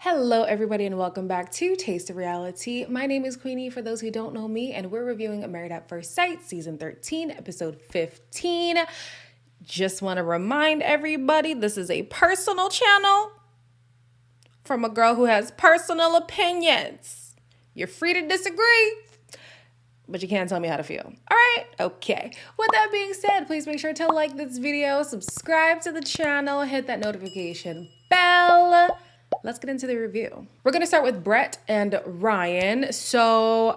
Hello, everybody, and welcome back to Taste of Reality. My name is Queenie, for those who don't know me, and we're reviewing Married at First Sight, Season 13, Episode 15. Just want to remind everybody, this is a personal channel from a girl who has personal opinions. You're free to disagree, but you can't tell me how to feel. All right? Okay. With that being said, please make sure to like this video, subscribe to the channel, hit that notification bell. Let's get into the review. We're going to start with Brett and Ryan. So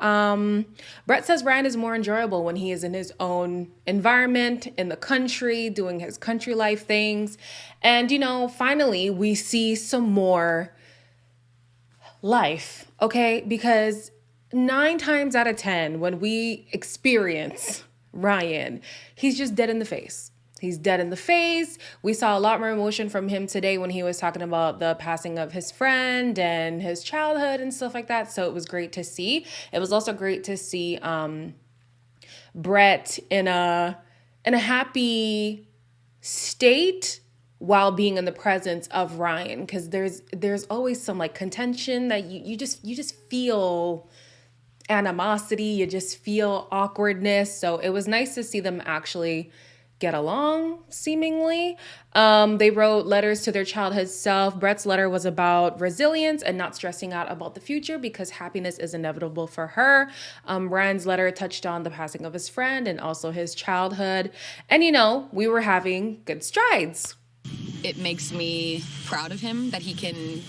Brett says Ryan is more enjoyable when he is in his own environment, in the country, doing his country life things. And, finally, we see some more life, okay? Because 9 times out of 10, when we experience Ryan, he's just dead in the face. He's dead in the face. We saw a lot more emotion from him today when he was talking about the passing of his friend and his childhood and stuff like that. So it was great to see. It was also great to see Brett in a happy state while being in the presence of Ryan, because there's always some like contention that you just feel animosity, you just feel awkwardness. So it was nice to see them actually get along, seemingly. They wrote letters to their childhood self. Brett's letter was about resilience and not stressing out about the future because happiness is inevitable for her. Ryan's letter touched on the passing of his friend and also his childhood. And, we were having good strides. It makes me proud of him that he can,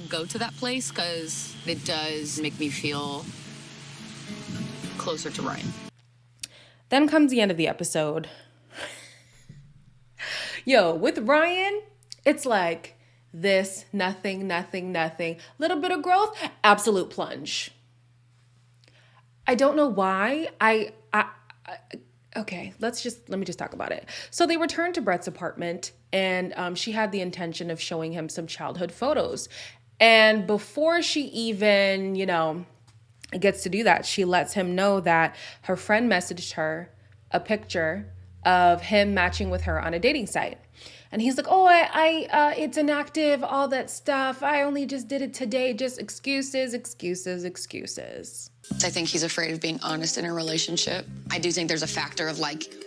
go to that place, because it does make me feel closer to Ryan. Then comes the end of the episode. With Ryan, it's like this, nothing. Little bit of growth, absolute plunge. I don't know why. Okay, let me just talk about it. So they returned to Brett's apartment, and she had the intention of showing him some childhood photos. And before she even, gets to do that, she lets him know that her friend messaged her a picture of him matching with her on a dating site. And he's like, I it's inactive, all that stuff. I only just did it today. Just excuses. I think he's afraid of being honest in a relationship. I do think there's a factor of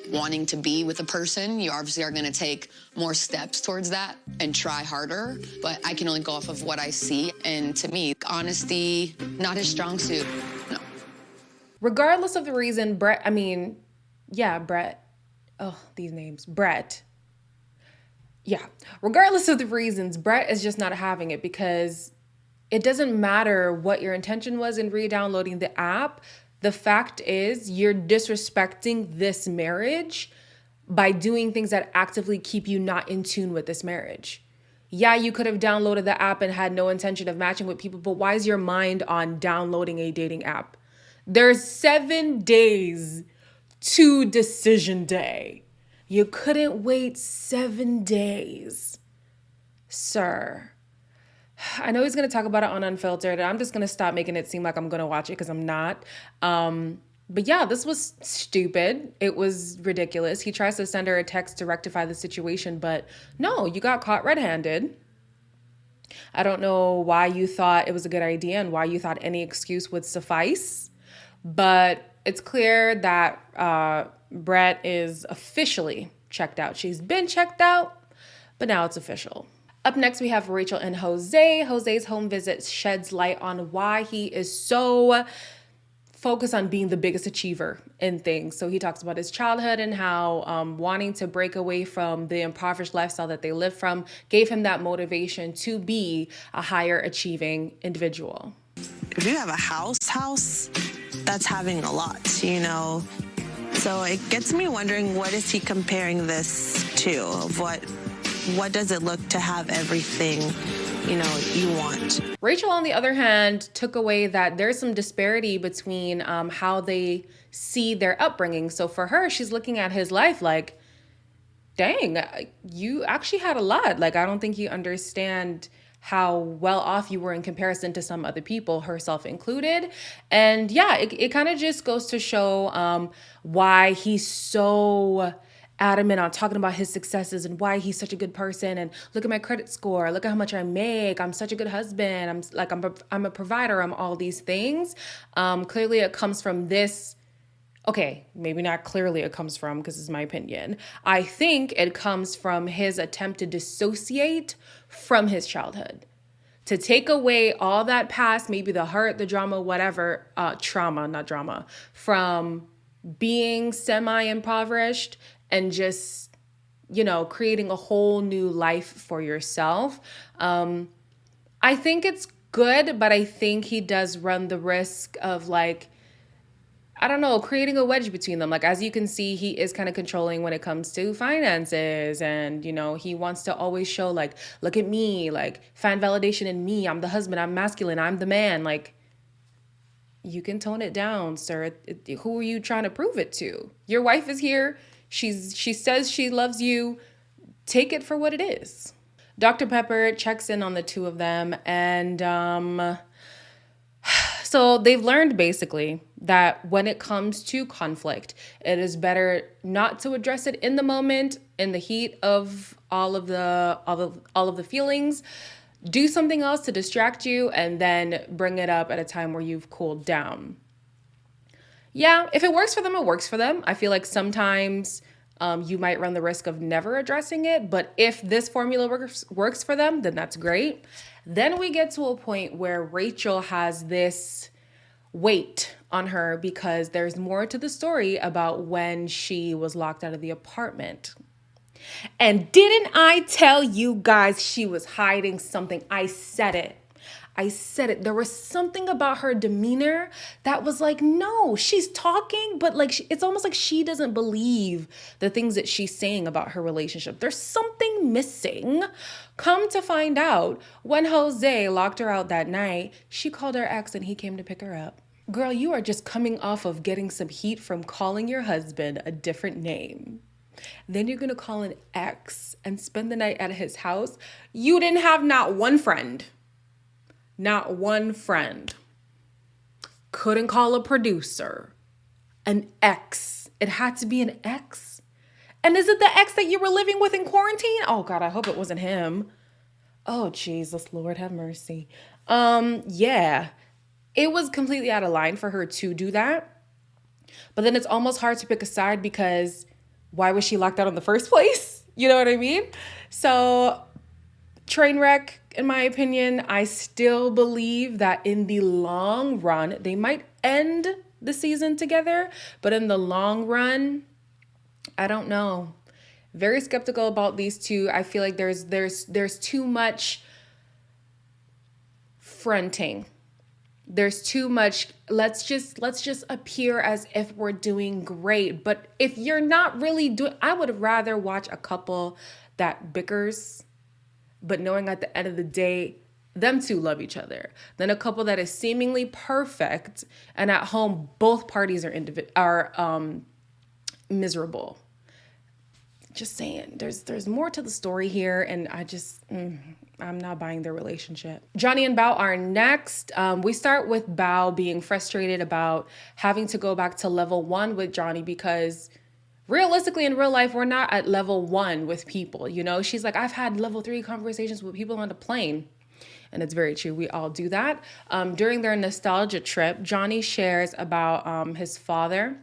wanting to be with a person. You obviously are going to take more steps towards that and try harder, but I can only go off of what I see. And to me, honesty, not his strong suit. No. Regardless of the reason, Brett. Oh, these names. Brett. Yeah. Regardless of the reasons, Brett is just not having it, because it doesn't matter what your intention was in re-downloading the app. The fact is, you're disrespecting this marriage by doing things that actively keep you not in tune with this marriage. Yeah, you could have downloaded the app and had no intention of matching with people, but why is your mind on downloading a dating app? There's 7 days to decision day. You couldn't wait 7 days, sir. I know he's going to talk about it on Unfiltered, and I'm just going to stop making it seem like I'm going to watch it, because I'm not. But yeah, this was stupid. It was ridiculous. He tries to send her a text to rectify the situation, but no, you got caught red-handed. I don't know why you thought it was a good idea and why you thought any excuse would suffice, but it's clear that Brett is officially checked out. She's been checked out, but now it's official. Up next, we have Rachel and Jose. Jose's home visit sheds light on why he is so focused on being the biggest achiever in things. So he talks about his childhood and how wanting to break away from the impoverished lifestyle that they live from gave him that motivation to be a higher achieving individual. If you have a house, that's having a lot, So it gets me wondering, what is he comparing this to? Of what does it look to have everything, you want? Rachel, on the other hand, took away that there's some disparity between how they see their upbringing. So for her, she's looking at his life like, dang, you actually had a lot. I don't think you understand how well off you were in comparison to some other people, herself included. And yeah, it kind of just goes to show why he's so adamant on talking about his successes and why he's such a good person, and look at my credit score, look at how much I make, I'm such a good husband, I'm a provider, I'm all these things. Clearly it comes from this. Okay, maybe not clearly it comes from, because it's my opinion. I think it comes from his attempt to dissociate from his childhood, to take away all that past, maybe the hurt, the drama, whatever, trauma, not drama, from being semi-impoverished and just, creating a whole new life for yourself. I think it's good, but I think he does run the risk of creating a wedge between them. Like, as you can see, he is kind of controlling when it comes to finances. And, he wants to always show, look at me, find validation in me. I'm the husband. I'm masculine. I'm the man. You can tone it down, sir. Who are you trying to prove it to? Your wife is here. She says she loves you. Take it for what it is. Dr. Pepper checks in on the two of them. And, so they've learned basically that when it comes to conflict, it is better not to address it in the moment, in the heat of all of the feelings. Do something else to distract you and then bring it up at a time where you've cooled down. Yeah, if it works for them, it works for them. I feel like sometimes you might run the risk of never addressing it, but if this formula works for them, then that's great. Then we get to a point where Rachel has this weight on her because there's more to the story about when she was locked out of the apartment. And didn't I tell you guys she was hiding something? I said it. There was something about her demeanor that was like, no, she's talking, but it's almost like she doesn't believe the things that she's saying about her relationship. There's something missing. Come to find out, when Jose locked her out that night, she called her ex and he came to pick her up. Girl, you are just coming off of getting some heat from calling your husband a different name. Then you're going to call an ex and spend the night at his house. You didn't have not one friend. Not one friend. Couldn't call a producer. An ex. It had to be an ex. And is it the ex that you were living with in quarantine? Oh God, I hope it wasn't him. Oh Jesus, Lord have mercy. Yeah. It was completely out of line for her to do that. But then it's almost hard to pick a side because why was she locked out in the first place? You know what I mean? So, train wreck, in my opinion. I still believe that in the long run, they might end the season together, but in the long run, I don't know. Very skeptical about these two. I feel like there's too much fronting. There's too much, let's just appear as if we're doing great. But if you're not really doing, I would rather watch a couple that bickers, but knowing at the end of the day, them two love each other, than a couple that is seemingly perfect and at home both parties are miserable. Just saying, there's more to the story here, and I'm not buying their relationship. Johnny and Bao are next. We start with Bao being frustrated about having to go back to level 1 with Johnny because realistically in real life, we're not at level 1 with people. She's like, I've had level 3 conversations with people on the plane. And it's very true. We all do that. During their nostalgia trip, Johnny shares about his father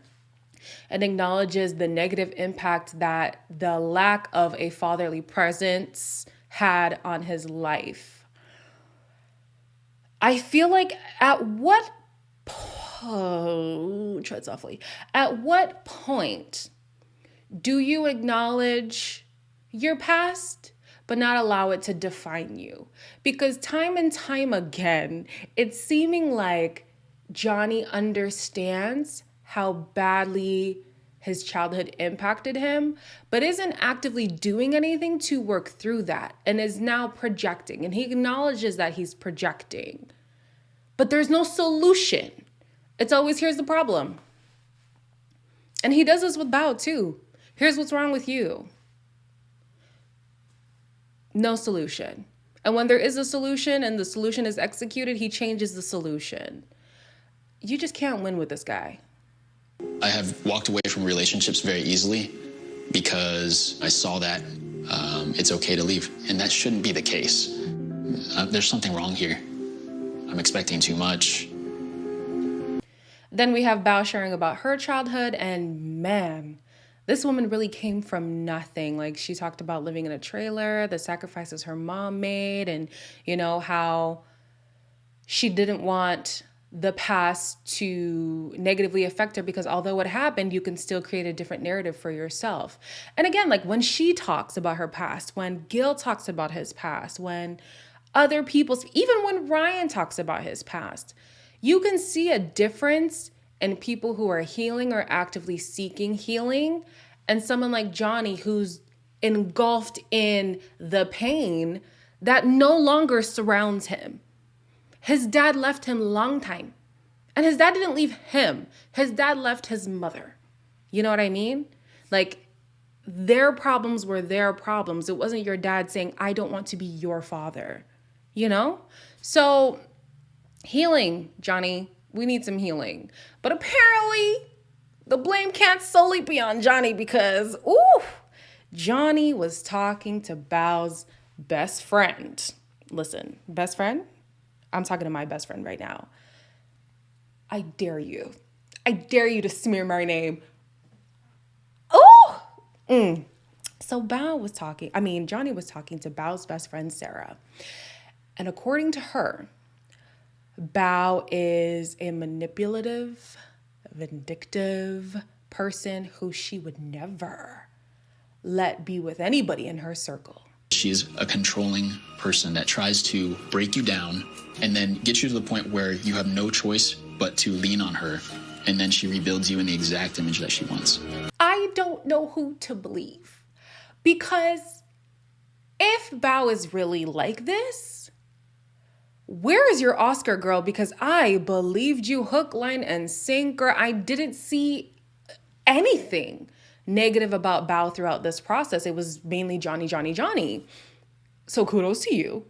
and acknowledges the negative impact that the lack of a fatherly presence had on his life. I feel like at what point do you acknowledge your past but not allow it to define you? Because time and time again, it's seeming like Johnny understands how badly his childhood impacted him, but isn't actively doing anything to work through that and is now projecting. And he acknowledges that he's projecting, but there's no solution. It's always, here's the problem. And he does this with Bao too. Here's what's wrong with you. No solution. And when there is a solution and the solution is executed, he changes the solution. You just can't win with this guy. I have walked away from relationships very easily because I saw that it's okay to leave. And that shouldn't be the case. There's something wrong here. I'm expecting too much. Then we have Bao sharing about her childhood, and man, this woman really came from nothing. Like, she talked about living in a trailer, the sacrifices her mom made, and, you know, how she didn't want the past to negatively affect her, because although it happened, you can still create a different narrative for yourself. And again, like when she talks about her past, when Gil talks about his past, when other people's, even when Ryan talks about his past, you can see a difference in people who are healing or actively seeking healing, and someone like Johnny who's engulfed in the pain that no longer surrounds him. His dad left him long time. And his dad didn't leave him. His dad left his mother. You know what I mean? Like, their problems were their problems. It wasn't your dad saying, I don't want to be your father. You know? So, healing, Johnny. We need some healing. But apparently, the blame can't solely be on Johnny, because, Johnny was talking to Bao's best friend. Listen, best friend? I'm talking to my best friend right now. I dare you. I dare you to smear my name. So Johnny was talking to Bao's best friend, Sarah. And according to her, Bao is a manipulative, vindictive person who she would never let be with anybody in her circle. She's a controlling person that tries to break you down and then get you to the point where you have no choice but to lean on her. And then she rebuilds you in the exact image that she wants. I don't know who to believe, because if Bao is really like this, where is your Oscar, girl? Because I believed you hook, line, and sinker. I didn't see anything negative about Bao throughout this process. It was mainly Johnny. So kudos to you.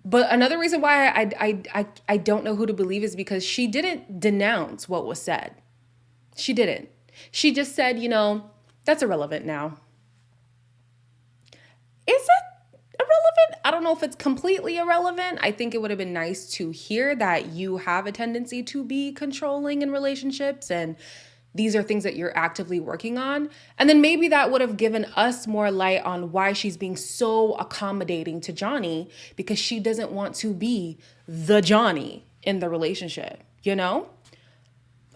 But another reason why I don't know who to believe is because she didn't denounce what was said. She didn't. She just said, that's irrelevant now. Is it irrelevant? I don't know if it's completely irrelevant. I think it would have been nice to hear that you have a tendency to be controlling in relationships, and these are things that you're actively working on. And then maybe that would have given us more light on why she's being so accommodating to Johnny, because she doesn't want to be the Johnny in the relationship,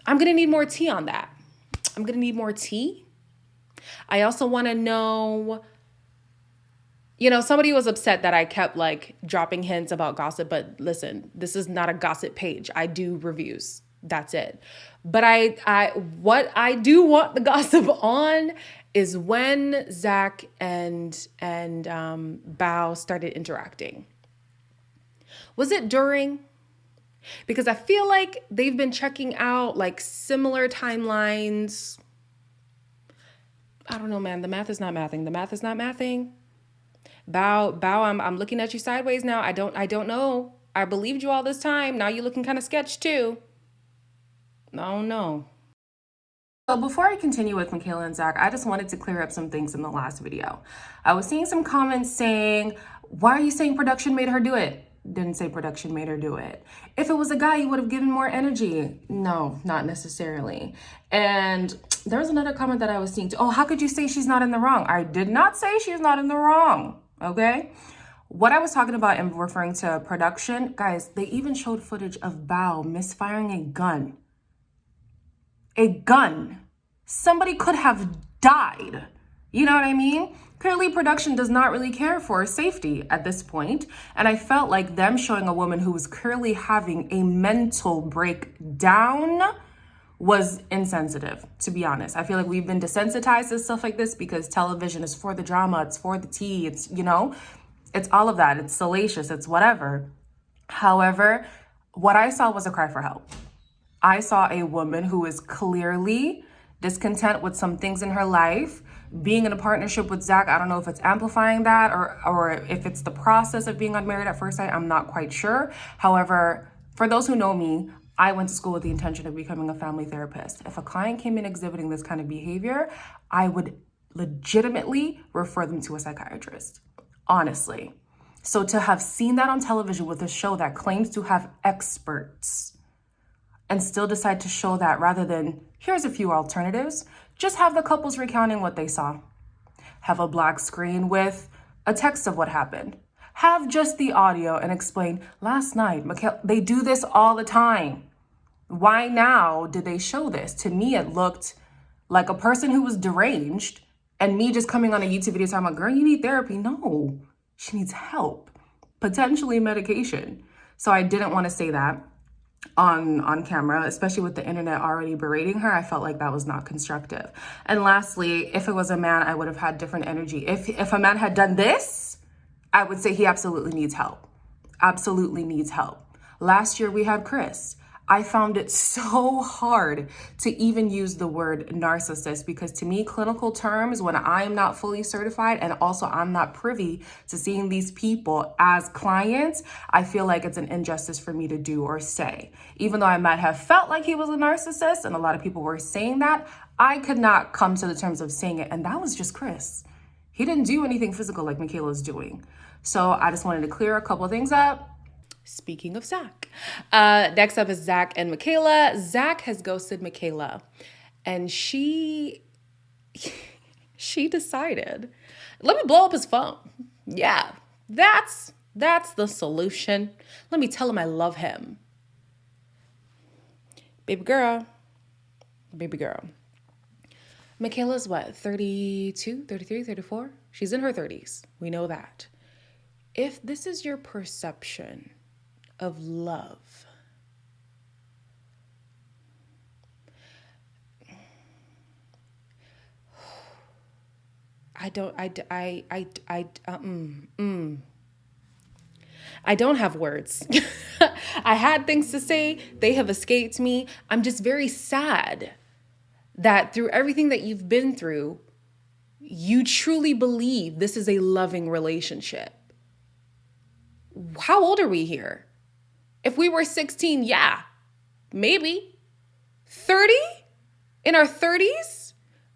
I'm going to need more tea on that. I'm going to need more tea. I also want to know, somebody was upset that I kept dropping hints about gossip, but listen, this is not a gossip page. I do reviews. That's it. But what I do want the gossip on is when Zach and Bao started interacting. Was it during? Because I feel like they've been checking out similar timelines. I don't know, man. The math is not mathing. Bao, I'm looking at you sideways now. I don't know. I believed you all this time. Now you're looking kind of sketch too. Oh no. So before I continue with Michaela and Zach, I just wanted to clear up some things in the last video. I was seeing some comments saying, why are you saying production made her do it? Didn't say production made her do it. If it was a guy, you would have given more energy. No, not necessarily. And there was another comment that I was seeing too. Oh, how could you say she's not in the wrong? I did not say she's not in the wrong, okay? What I was talking about in referring to production, guys, they even showed footage of Bao misfiring a gun. A gun. Somebody could have died. You know what I mean? Clearly, production does not really care for safety at this point. And I felt like them showing a woman who was clearly having a mental breakdown was insensitive, to be honest. I feel like we've been desensitized to stuff like this because television is for the drama, it's for the tea, it's all of that. It's salacious, it's whatever. However, what I saw was a cry for help. I saw a woman who is clearly discontent with some things in her life. Being in a partnership with Zach, I don't know if it's amplifying that or if it's the process of being on Married at First Sight. I'm not quite sure. However, for those who know me, I went to school with the intention of becoming a family therapist. If a client came in exhibiting this kind of behavior, I would legitimately refer them to a psychiatrist, honestly. So to have seen that on television with a show that claims to have experts and still decide to show that rather than, here's a few alternatives, just have the couples recounting what they saw. Have a black screen with a text of what happened. Have just the audio and explain, last night, Michaela, they do this all the time. Why now did they show this? To me, it looked like a person who was deranged and me just coming on a YouTube video talking about, girl, you need therapy. No, she needs help, potentially medication. So I didn't want to say that on camera, especially with the internet already berating her. I felt like that was not constructive. And lastly, if it was a man, I would have had different energy. If a man had done this, I would say he absolutely needs help. Absolutely needs help. Last year we had Chris. I found it so hard to even use the word narcissist because to me, clinical terms, when I am not fully certified and also I'm not privy to seeing these people as clients, I feel like it's an injustice for me to do or say. Even though I might have felt like he was a narcissist and a lot of people were saying that, I could not come to the terms of saying it. And that was just Chris. He didn't do anything physical like Michaela's doing. So I just wanted to clear a couple of things up. Speaking of Zach, next up is Zach and Michaela. Zach has ghosted Michaela, and she decided, let me blow up his phone. Yeah, that's the solution. Let me tell him I love him. Baby girl. Michaela's what, 32, 33, 34? She's in her 30s. We know that. If this is your perception of love, I don't have words. I had things to say. They have escaped me. I'm just very sad that through everything that you've been through, you truly believe this is a loving relationship. How old are we here? If we were 16, yeah, maybe. 30? In our 30s?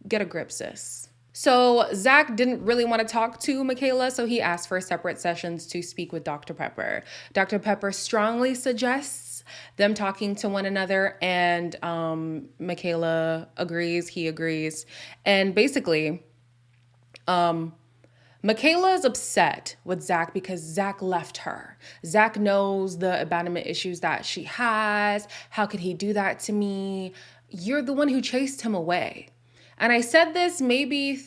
Get a grip, sis. So Zach didn't really want to talk to Michaela, so he asked for separate sessions to speak with Dr. Pepper. Dr. Pepper strongly suggests them talking to one another, and Michaela agrees, he agrees. And basically, Michaela is upset with Zach because Zach left her. Zach knows the abandonment issues that she has. How could he do that to me? You're the one who chased him away. And I said this maybe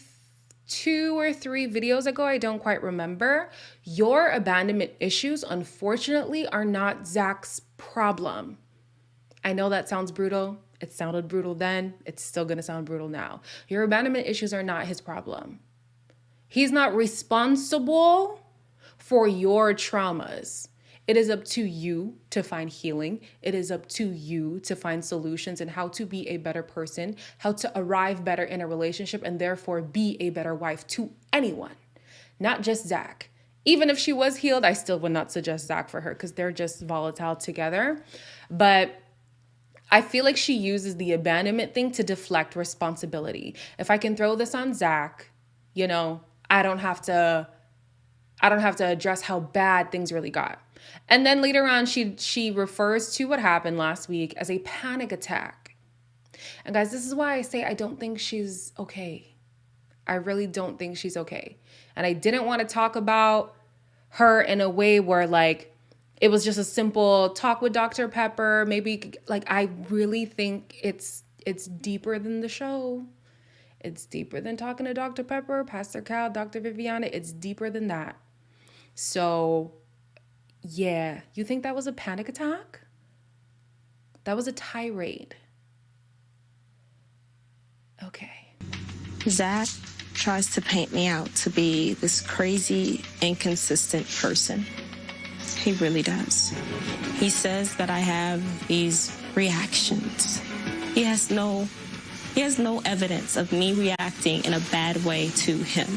2 or 3 videos ago, I don't quite remember. Your abandonment issues, unfortunately, are not Zach's problem. I know that sounds brutal. It sounded brutal then. It's still going to sound brutal now. Your abandonment issues are not his problem. He's not responsible for your traumas. It is up to you to find healing. It is up to you to find solutions and how to be a better person, how to arrive better in a relationship, and therefore be a better wife to anyone, not just Zach. Even if she was healed, I still would not suggest Zach for her because they're just volatile together. But I feel like she uses the abandonment thing to deflect responsibility. If I can throw this on Zach, I don't have to address how bad things really got. And then later on, she refers to what happened last week as a panic attack. And guys, this is why I say I don't think she's okay. I really don't think she's okay. And I didn't want to talk about her in a way where it was just a simple talk with Dr. Pepper. Maybe I really think it's deeper than the show. It's deeper than talking to Dr. Pepper, Pastor Cal, Dr. Viviana. It's deeper than that. So, yeah. You think that was a panic attack? That was a tirade. Okay. Zach tries to paint me out to be this crazy, inconsistent person. He really does. He says that I have these reactions. He has no evidence of me reacting in a bad way to him.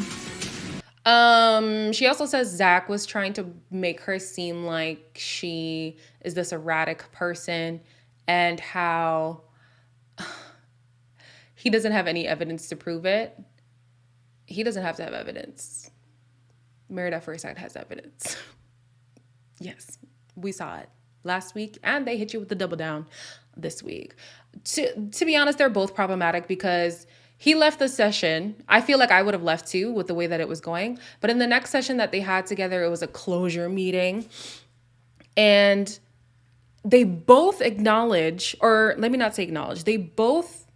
She also says Zach was trying to make her seem like she is this erratic person and how he doesn't have any evidence to prove it. He doesn't have to have evidence. Married at First Sight has evidence. Yes, we saw it last week, and they hit you with the double down this week. To be honest, they're both problematic because he left the session. I feel like I would have left too with the way that it was going. But in the next session that they had together, it was a closure meeting. And they both acknowledge, or let me not say acknowledge, they both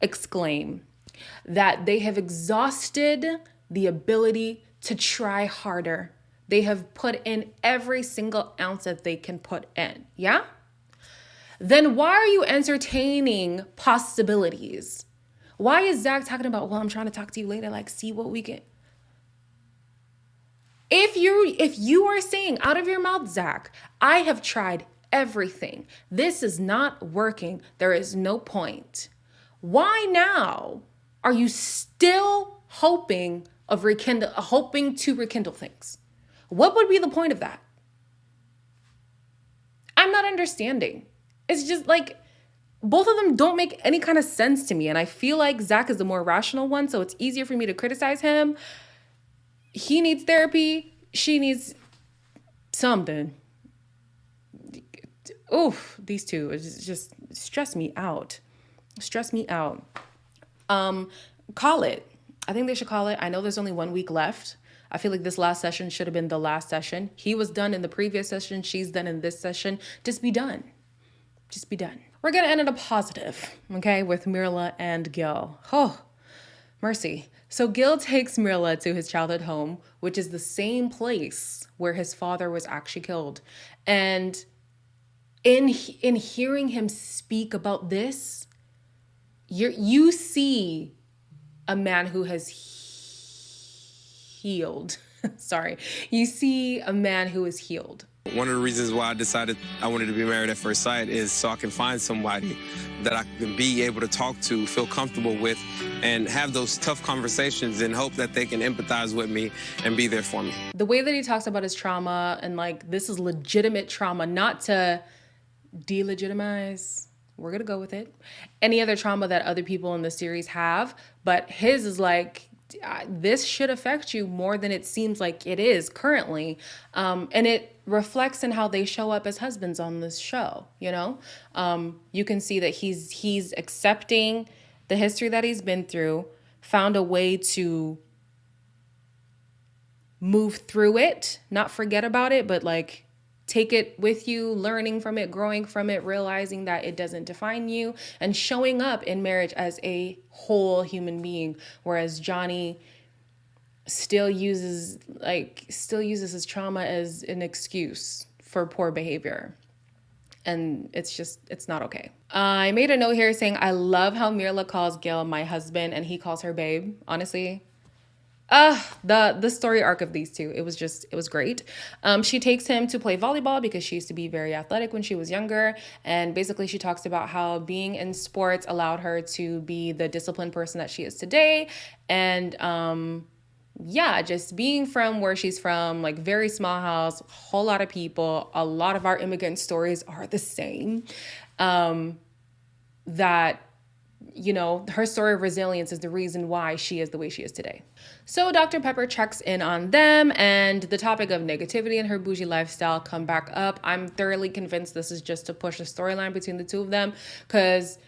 exclaim that they have exhausted the ability to try harder. They have put in every single ounce that they can put in. Yeah? Then why are you entertaining possibilities? Why is Zach talking about, well, I'm trying to talk to you later, like, see what we can. If you are saying out of your mouth, Zach, I have tried everything. This is not working. There is no point. Why now are you still hoping to rekindle things? What would be the point of that? I'm not understanding. It's just like both of them don't make any kind of sense to me. And I feel like Zach is the more rational one, so it's easier for me to criticize him. He needs therapy. She needs something. Oof, these two just stress me out. Call it. I think they should call it. I know there's only 1 week left. I feel like this last session should have been the last session. He was done in the previous session. She's done in this session. Just be done. Just be done. We're going to end on a positive, okay, with Mirla and Gil. Oh, mercy. So Gil takes Mirla to his childhood home, which is the same place where his father was actually killed. And in hearing him speak about this, you see a man who has healed. Sorry. You see a man who is healed. One of the reasons why I decided I wanted to be married at first sight is so I can find somebody that I can be able to talk to, feel comfortable with, and have those tough conversations and hope that they can empathize with me and be there for me. The way that he talks about his trauma and like this is legitimate trauma, not to delegitimize, we're going to go with it, any other trauma that other people in the series have, but his is like, this should affect you more than it seems like it is currently. And it reflects in how they show up as husbands on this show. You know, you can see that he's accepting the history that he's been through, found a way to move through it, not forget about it, but like take it with you, learning from it, growing from it, realizing that it doesn't define you, and showing up in marriage as a whole human being. Whereas Johnny still uses his trauma as an excuse for poor behavior. And it's not okay. I made a note here saying, I love how Mirla calls Gil my husband and he calls her babe. Honestly, the story arc of these two, it was great. She takes him to play volleyball because she used to be very athletic when she was younger. And basically she talks about how being in sports allowed her to be the disciplined person that she is today. And, just being from where she's from, like very small house, whole lot of people, a lot of our immigrant stories are the same. That, you know, her story of resilience is the reason why she is the way she is today. So Dr. Pepper checks in on them and the topic of negativity and her bougie lifestyle come back up. I'm thoroughly convinced this is just to push a storyline between the two of them, because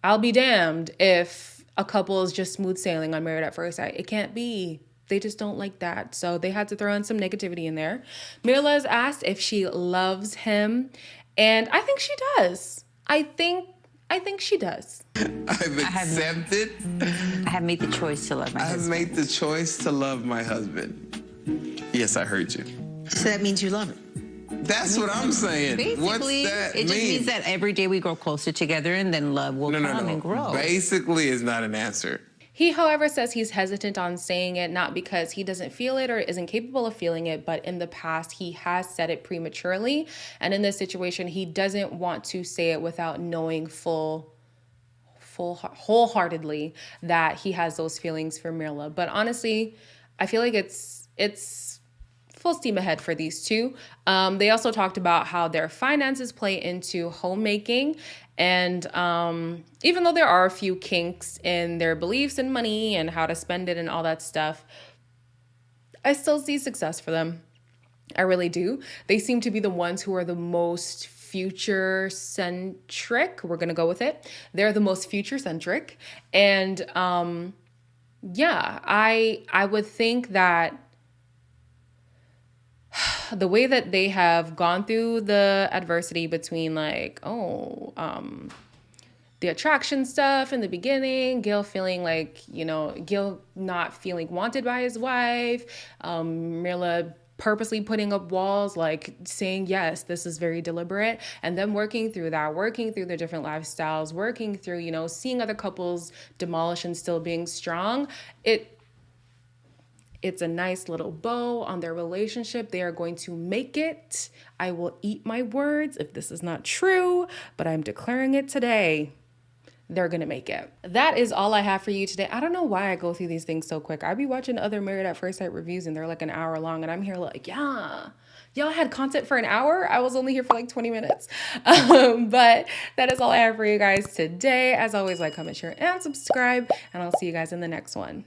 I'll be damned if a couple is just smooth sailing on Married at First Sight. It can't be. They just don't like that. So they had to throw in some negativity in there. Mirla is asked if she loves him, and I think she does. I think she does. I've accepted. I have made the choice to love my husband. I've made the choice to love my husband. Yes, I heard you. So that means you love him. That's what I'm saying. Basically, What's that it just means that every day we grow closer together and then love will come and grow. Basically is not an answer. He, however, says he's hesitant on saying it, not because he doesn't feel it or isn't capable of feeling it, but in the past he has said it prematurely. And in this situation, he doesn't want to say it without knowing wholeheartedly that he has those feelings for Mirla. But honestly, I feel like it's full steam ahead for these two. They also talked about how their finances play into homemaking. And even though there are a few kinks in their beliefs in money and how to spend it and all that stuff, I still see success for them. I really do. They seem to be the ones who are the most future centric. We're going to go with it. They're the most future centric. And yeah, I would think that the way that they have gone through the adversity between like, the attraction stuff in the beginning, Gil feeling like, Gil not feeling wanted by his wife, Mirla purposely putting up walls, like saying, yes, this is very deliberate. And then working through that, working through the different lifestyles, working through, seeing other couples demolish and still being strong. It's a nice little bow on their relationship. They are going to make it. I will eat my words if this is not true, but I'm declaring it today. They're going to make it. That is all I have for you today. I don't know why I go through these things so quick. I be watching other Married at First Sight reviews and they're like an hour long and I'm here like, yeah, y'all had content for an hour. I was only here for like 20 minutes. But that is all I have for you guys today. As always, like, comment, share, and subscribe, and I'll see you guys in the next one.